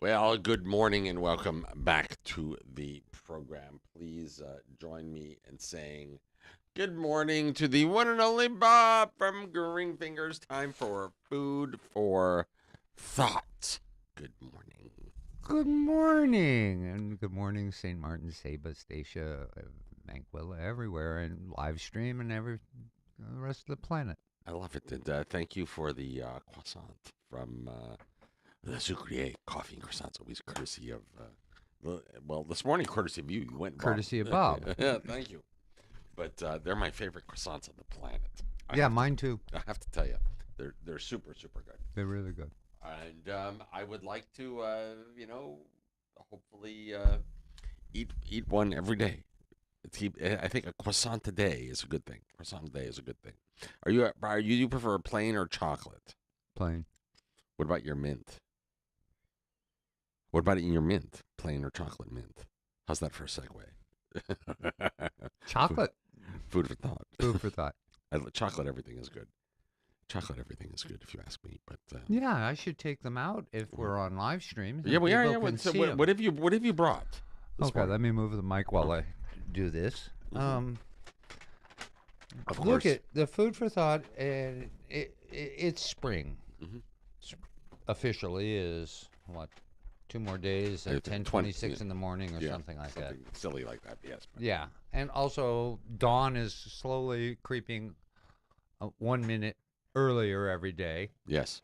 Well, good morning and welcome back to the program. Please join me in saying good morning to the one and only Bob from Greenfingers. Time for food for thought. Good morning. Good morning, and good morning, St. Martin, Saba, Stacia, Manquilla, everywhere, and live stream and the rest of the planet. I love it. And thank you for the croissant from the Sucrier Coffee and Croissants, always courtesy of, well, this morning, courtesy of you. You went and brought Courtesy of them. Bob. Yeah, thank you. But they're my favorite croissants on the planet. I Yeah, have to mine too. I have to tell you, they're super good. They're really good. And I would like to, hopefully eat one every day. I think a croissant a day is a good thing. Croissant a day is a good thing. Do you prefer plain or chocolate? Plain. What about your mint? What about in your mint? Plain or chocolate mint? How's that for a segue? Chocolate. Food for thought. Food for thought. Chocolate everything is good. Chocolate everything is good if you ask me. But Yeah, I should take them out if we're on live stream. yeah, we are. Yeah. So See what have you brought? Okay, let me move the mic while I do this. Of Look course. at the food for thought, and it's spring. Mhm. Officially is what 2 more days I at think 10:26 in the morning or Yeah, something like that. something silly like that. Yes. Yeah, and also dawn is slowly creeping 1 minute earlier every day, Yes.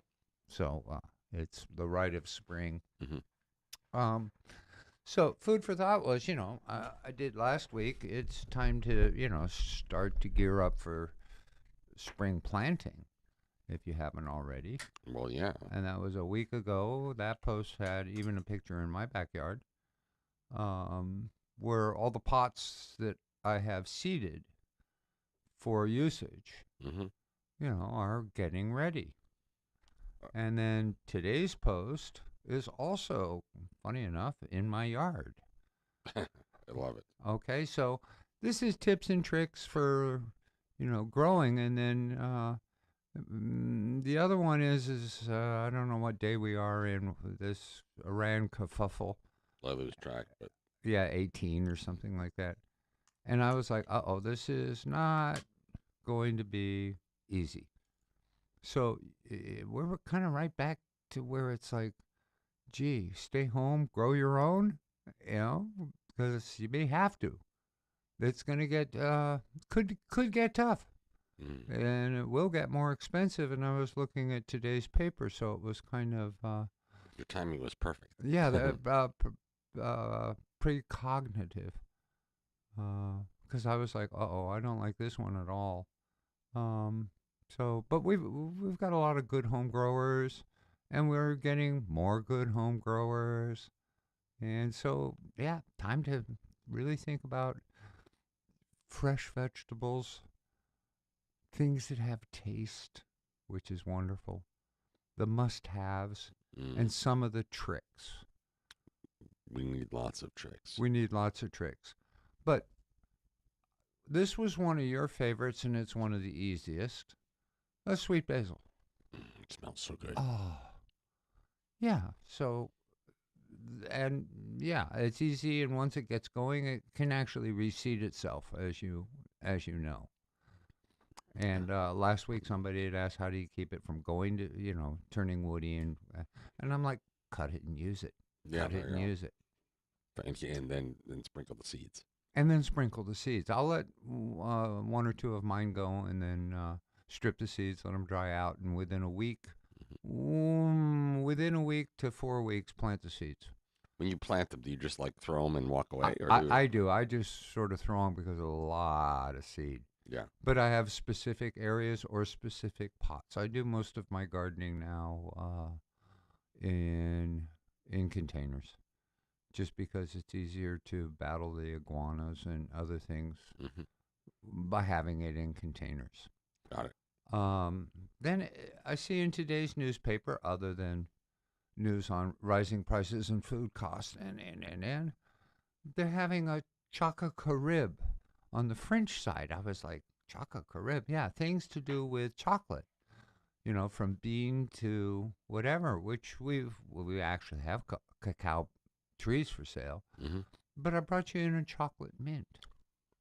so it's the rite of spring. Mhm. Um, so food for thought was, I did last week. It's time to, start to gear up for spring planting if you haven't already. Well, yeah. And that was a week ago. That post had even a picture in my backyard, where all the pots that I have seeded for usage, Hmm. are getting ready. And then today's post is also, funny enough, in my yard. I love it. Okay, so this is tips and tricks for, growing. And then the other one is I don't know what day we are in this Iran kerfuffle. I lose track, but Yeah, 18 or something like that. And I was like, uh-oh, this is not going to be easy. So we're kind of right back to where it's like, gee, stay home, grow your own, because you may have to. It's going to get, could get tough. mm, And it will get more expensive. And I was looking at today's paper, so it was kind of, your timing was perfect. yeah, precognitive. Because I was like, uh-oh, I don't like this one at all. Um, but we've got a lot of good home growers, and we're getting more good home growers, and so yeah, time to really think about fresh vegetables, things that have taste, which is wonderful, the must-haves, Mm, and some of the tricks. we need lots of tricks. We need lots of tricks, but this was one of your favorites, and it's one of the easiest. A sweet basil. It smells so good. Oh, yeah. So, and yeah, it's easy, and once it gets going, it can actually reseed itself, as you know. And last week, somebody had asked, "How do you keep it from going to, turning woody?" And I'm like, "Cut it and use it. Yeah, Cut it there you and go. use it, Thank you, and then sprinkle the seeds. and then sprinkle the seeds. I'll let one or two of mine go, and then strip the seeds, let them dry out, and within a week to 4 weeks, plant the seeds. When you plant them, do you just like throw them and walk I, away, or I, do? I do. I just sort of throw them because of a lot of seed. Yeah. But I have specific areas or specific pots. I do most of my gardening now in containers, just because it's easier to battle the iguanas and other things Hmm. by having it in containers. Got it. Then I see in today's newspaper, other than news on rising prices and food costs, and they're having a Choco Carib on the French side. I was like, Choco Carib? Yeah, things to do with chocolate. from bean to whatever, which we actually have cacao trees for sale. Hmm. But I brought you in a chocolate mint.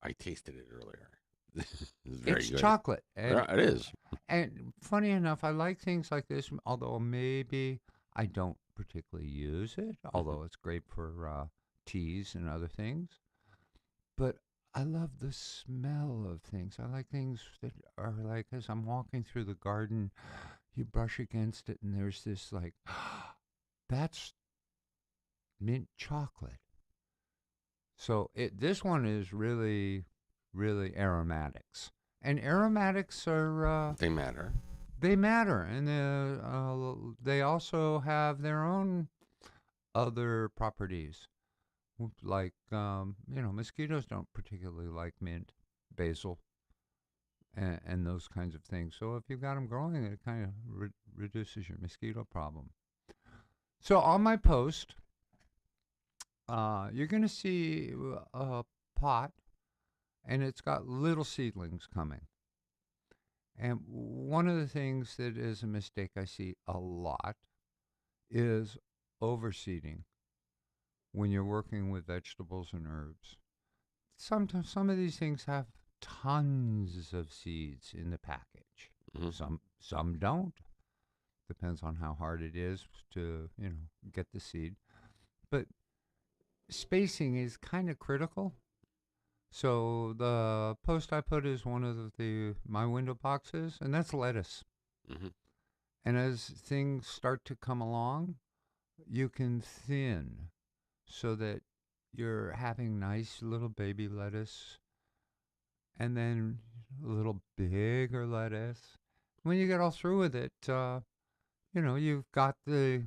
I tasted it earlier. It's very It's good. chocolate, Yeah, it is. and funny enough, I like things like this. Although maybe I don't particularly use it, Hmm. although it's great for teas and other things. But I love the smell of things. I like things that are like as I'm walking through the garden, you brush against it, and there's this like, that's mint chocolate. So this one is really, really aromatics, and aromatics are They matter. they matter, and they also have their own other properties. Like mosquitoes don't particularly like mint, basil, and those kinds of things. So if you've got them growing, it kind of reduces your mosquito problem. So on my post, you're going to see a pot, and it's got little seedlings coming. And one of the things that is a mistake I see a lot is overseeding when you're working with vegetables and herbs. Sometimes some of these things have tons of seeds in the package. Hmm. Some don't. Depends on how hard it is to, get the seed. But spacing is kind of critical. So the post I put is one of the my window boxes, and that's lettuce. Hmm. And as things start to come along, you can thin so that you're having nice little baby lettuce and then a little bigger lettuce. When you get all through with it, you've got the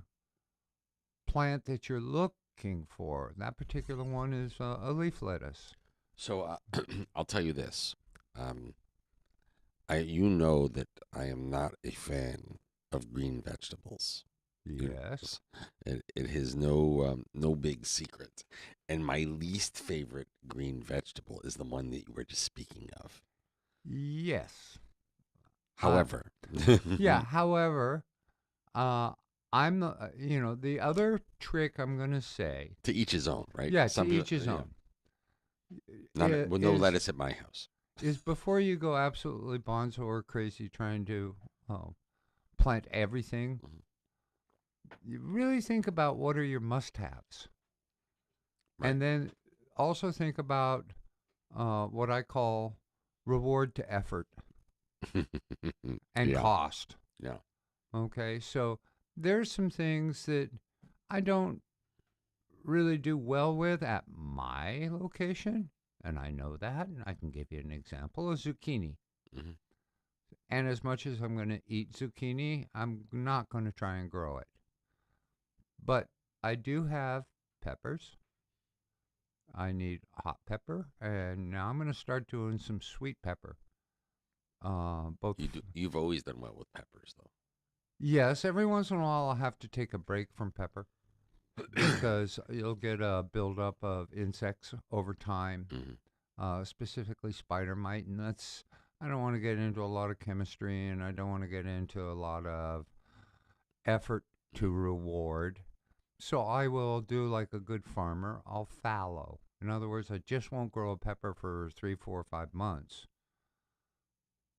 plant that you're looking for. That particular one is a leaf lettuce. So I'll tell you this. Um, you know that I am not a fan of green vegetables. You know Yes. this. It is no big secret. And my least favorite green vegetable is the one that you were just speaking of. Yes. Uh, However, yeah. However, uh, the other trick I'm going to say, to each his own, right? yeah, to Some people, each his yeah, own, not with no is lettuce at my house. before you go absolutely bonzo or crazy trying to uh, plant everything, Mhm. you really think about what are your must-haves, Right. and then also think about what I call reward to effort and Yeah, cost. yeah. Okay, so there's some things that I don't really do well with at my location, and I know that, and I can give you an example of zucchini. Hmm. And as much as I'm going to eat zucchini, I'm not going to try and grow it. But I do have peppers. I need hot pepper, and now I'm going to start doing some sweet pepper. Both, You do. You've always done well with peppers, yes, every once in a while I'll have to take a break from pepper though. because you'll get a buildup of insects over time, Hmm. specifically spider mite, and I don't want to get into a lot of chemistry, and I don't want to get into a lot of effort to reward. So I will do like a good farmer. I'll fallow. In other words, I just won't grow a pepper for 3, 4, 5 months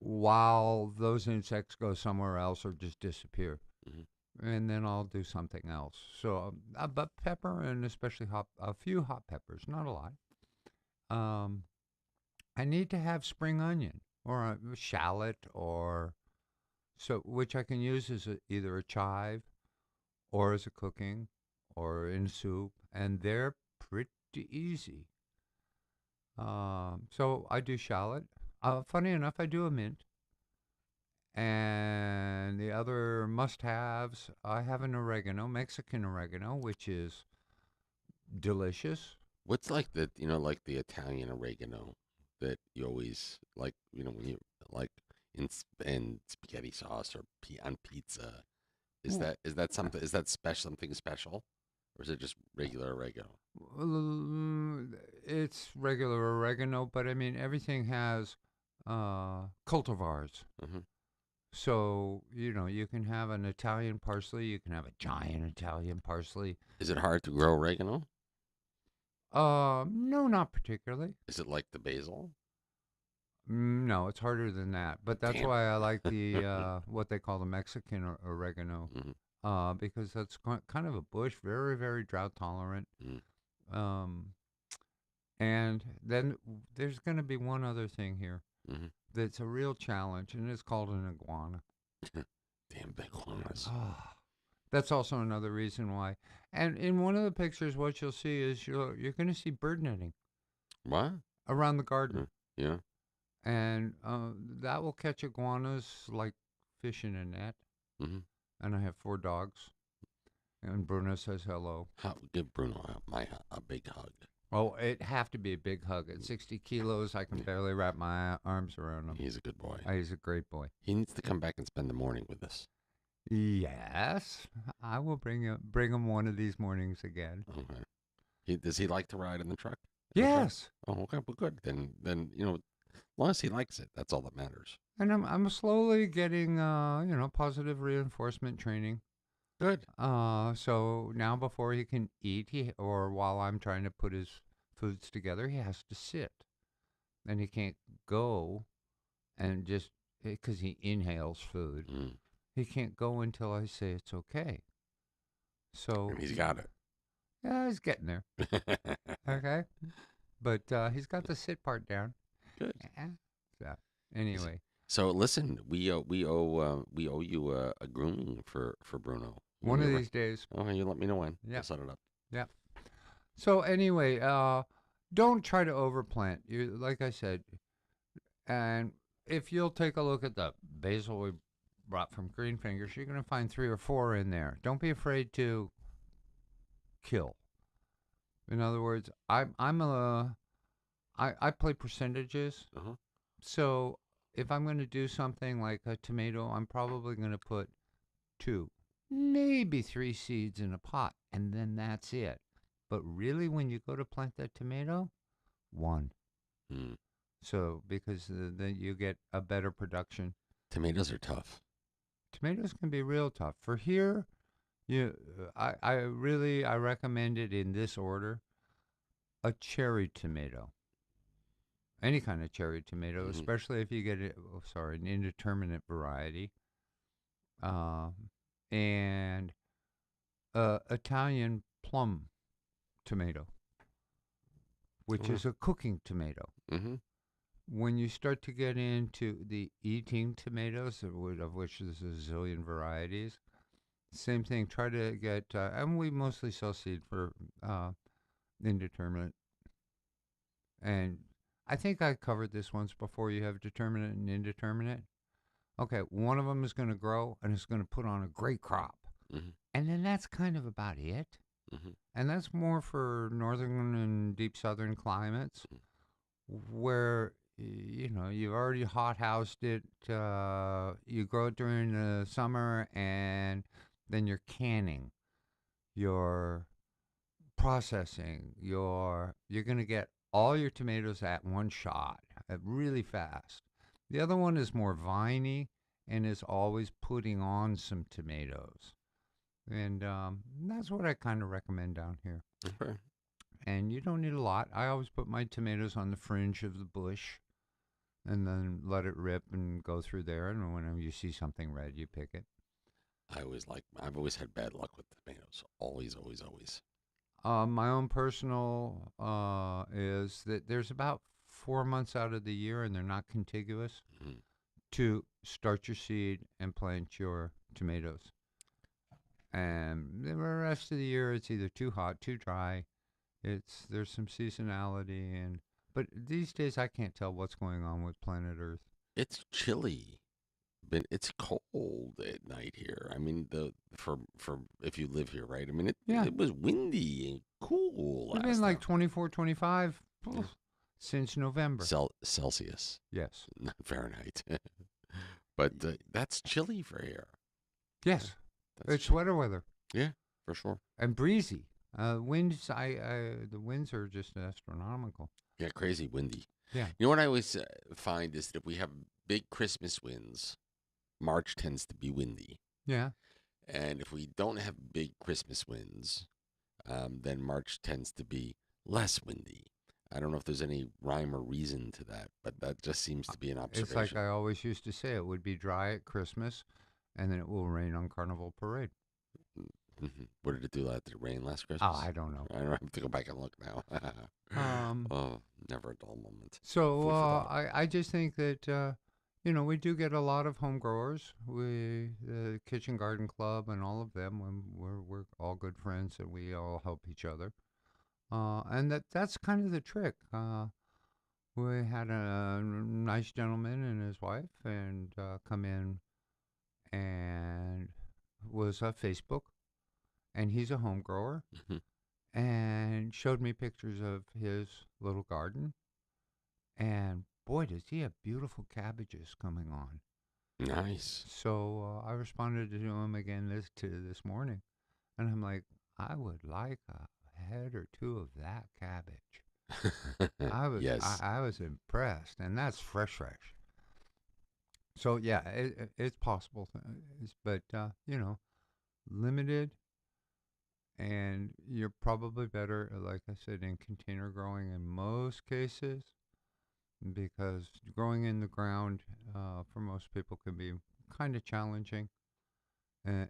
while those insects go somewhere else or just disappear. Hmm. And then I'll do something else. So, but pepper and especially a few hot peppers, not a lot. Um, I need to have spring onion or a shallot or so, which I can use as either a chive or as a cooking or in soup, and they're pretty easy. So I do shallot. Funny enough, I do a mint. And the other must-haves, I have an oregano, Mexican oregano, which is delicious. What's like like the Italian oregano that you always like, when you like in spaghetti sauce or on pizza. Well, Is that something? Is that special? Something special, or is it just regular oregano? it's regular oregano, but I mean everything has cultivars. Hmm. So, you can have an Italian parsley, you can have a giant Italian parsley. Is it hard to grow oregano? No, not particularly. Is it like the basil? No, it's harder than that. But that's Damn. why I like the what they call the Mexican oregano, Hmm. because that's kind of a bush, very, very drought tolerant. Mm. Um, and then there's going to be one other thing here Hmm. that's a real challenge, and it's called an iguana. Damn big ones. Ah, that's also another reason why. And in one of the pictures, what you'll see is you're going to see bird netting What? around the garden, Yeah. and that will catch iguanas like fish in a net. Hmm. And I have 4 dogs, and Bruno says hello. Give Bruno a big hug. Oh, it have to be a big hug. At 60 kilos, I can barely wrap my arms around him. He's a good boy. He's a great boy. He needs to come back and spend the morning with us. Yes, I will bring him one of these mornings again. Okay. Does he like to ride in the truck? Yes, Oh, okay. Well, good. Then as long as he likes it, that's all that matters. and I'm slowly getting positive reinforcement training. Good. So now before he can eat, or while I'm trying to put his foods together, he has to sit, and he can't go and just because he inhales food. Mm. He can't go until I say it's okay. So And he's got it. yeah, he's getting there. Okay, but he's got the sit part down. Good. So anyway, So listen, we owe you a grooming for Bruno. one of these days. Okay, you let me know when. Yeah. I'll set it up. Yeah. So anyway, don't try to overplant. You like I said, and if you'll take a look at the basil we brought from Greenfingers, you're going to find 3 or 4 in there. Don't be afraid to kill. In other words, I play percentages. Uh-huh. So if I'm going to do something like a tomato, I'm probably going to put 2, maybe 3 seeds in a pot, and then that's it. But really, when you go to plant that tomato, 1. Mm. So because then you get a better production. Tomatoes are tough. Tomatoes can be real tough. For here, I recommend it in this order: a cherry tomato, any kind of cherry tomato, Mhm. especially if you get an indeterminate variety, and Italian plum tomato, which Oh. is a cooking tomato. Mm-hmm. When you start to get into the eating tomatoes, of which there's a zillion varieties, same thing. Try to get, and we mostly sell seed for indeterminate. And I think I covered this once before. You have determinate and indeterminate. Okay, one of them is going to grow and it's going to put on a great crop. Mm-hmm. And then that's kind of about it. Mm-hmm. And that's more for northern and deep southern climates where you've already hothoused it. You grow it during the summer, and then you're canning, you're processing, you're gonna get all your tomatoes at one shot, really fast. The other one is more viney and is always putting on some tomatoes, and that's what I kind of recommend down here. Okay. And you don't need a lot. I always put my tomatoes on the fringe of the bush and then let it rip and go through there. And whenever you see something red, you pick it. I've always had bad luck with tomatoes. Always, always, always. My own personal is that there's about 4 months out of the year, and they're not contiguous, Mm-hmm. to start your seed and plant your tomatoes. And the rest of the year, it's either too hot, too dry. There's some seasonality, but these days I can't tell what's going on with planet Earth. It's chilly, but it's cold at night here. I mean, for if you live here, right? I mean, Yeah. it was windy and cool It's last been like time. 24, 25 since November. Celsius, Yes. not Fahrenheit. But that's chilly for here. Yes. That's It's sweater weather Yeah, for sure. and breezy. Winds, the winds are just astronomical. Yeah, crazy windy. Yeah. You know what I always find is that if we have big Christmas winds, March tends to be windy. Yeah. And if we don't have big Christmas winds, then March tends to be less windy. I don't know if there's any rhyme or reason to that, but that just seems to be an It's like observation. I always used to say, it would be dry at Christmas, and then it will rain on Carnival Parade. What did it do? Did it rain last Oh, Christmas? I don't know. I don't have to go back and look now. Um, Oh, never a dull moment. so Food for thought. I just think that we do get a lot of home growers. The Kitchen Garden Club and all of them, when we're all good friends and we all help each other. And that's kind of the trick. We had a nice gentleman and his wife, and come in and was on Facebook, and he's a home grower, Mhm. and showed me pictures of his little garden, and boy, does he have beautiful cabbages coming on. Nice. So I responded to him again this morning, and I'm like, I would like a head or two of that cabbage. Yes. I was impressed, and that's fresh. So yeah, it's possible, but limited, and you're probably better, like I said, in container growing in most cases, because growing in the ground for most people can be kind of challenging,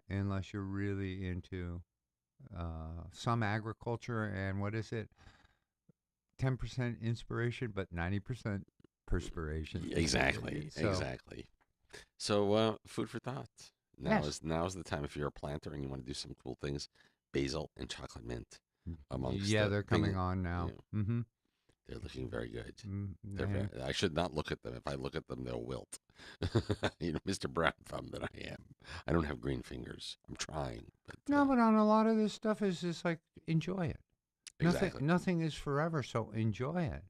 unless you're really into some agriculture. And what is it? 10% inspiration, but 90% perspiration. Exactly. So Exactly. So, food for thought. yes, Now is the time if you're a planter and you want to do some cool things. Basil and chocolate mint amongst yeah, the they're coming thing. on You now. know, Mm-hmm. they're looking very good. They're very, And I should not look at them. If I look at them, they'll wilt. Mr. Brown Thumb that I am. I don't have green fingers. I'm trying, but no, but on a lot of this stuff is just like enjoy it. exactly. Nothing is forever, so enjoy it,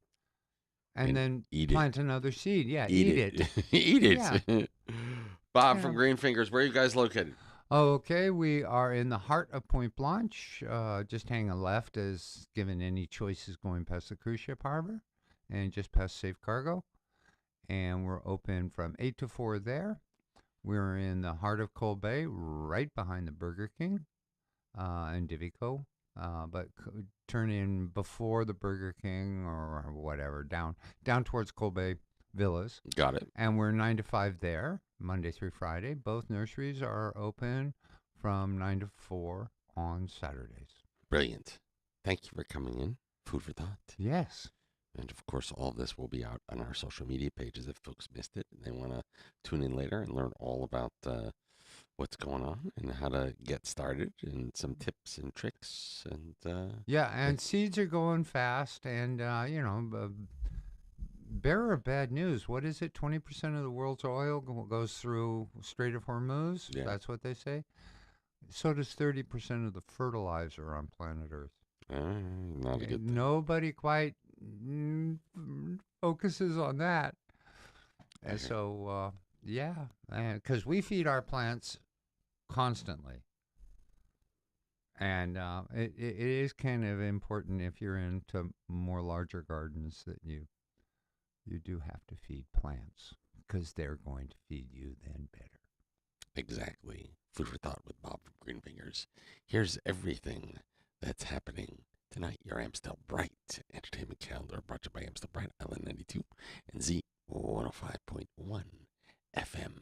and And then eat it. plant another seed. Yeah, Eat eat it. it. Eat Yeah, it. Bob from yeah. Greenfingers, where are you guys located? Okay, we are in the heart of Point Blanche. Just hang a left as given any choices going past the cruise ship harbor, and just past Safe Cargo. And we're open from 8 to 4 there. We're in the heart of Cold Bay, right behind the Burger King and Divico. But turn in before the Burger King or whatever, down towards Cold Bay Villas. Got it. And we're 9 to 5 there, Monday through Friday. Both nurseries are open from 9 to 4 on Saturdays. Brilliant. Thank you for coming in. Food for thought. Yes. And of course, all of this will be out on our social media pages if folks missed it and they want to tune in later and learn all about what's going on and how to get started and some tips and tricks. And Yeah, and seeds are going fast, and bearer of bad news. What is it? 20% of the world's oil goes through Strait of Hormuz. yeah, That's what they say. So does 30% of the fertilizer on planet Earth. not a good thing. Nobody quite focuses on that. And Okay. so, yeah, because we feed our plants constantly. And it is kind of important if you're into more larger gardens that you do have to feed plants because they're going to feed you then better. Exactly. Food for thought with Bob from Greenfingers. Here's everything that's happening tonight. Your Amstel Bright entertainment calendar brought to you by Amstel Bright, Island 92 and Z 105.1 FM.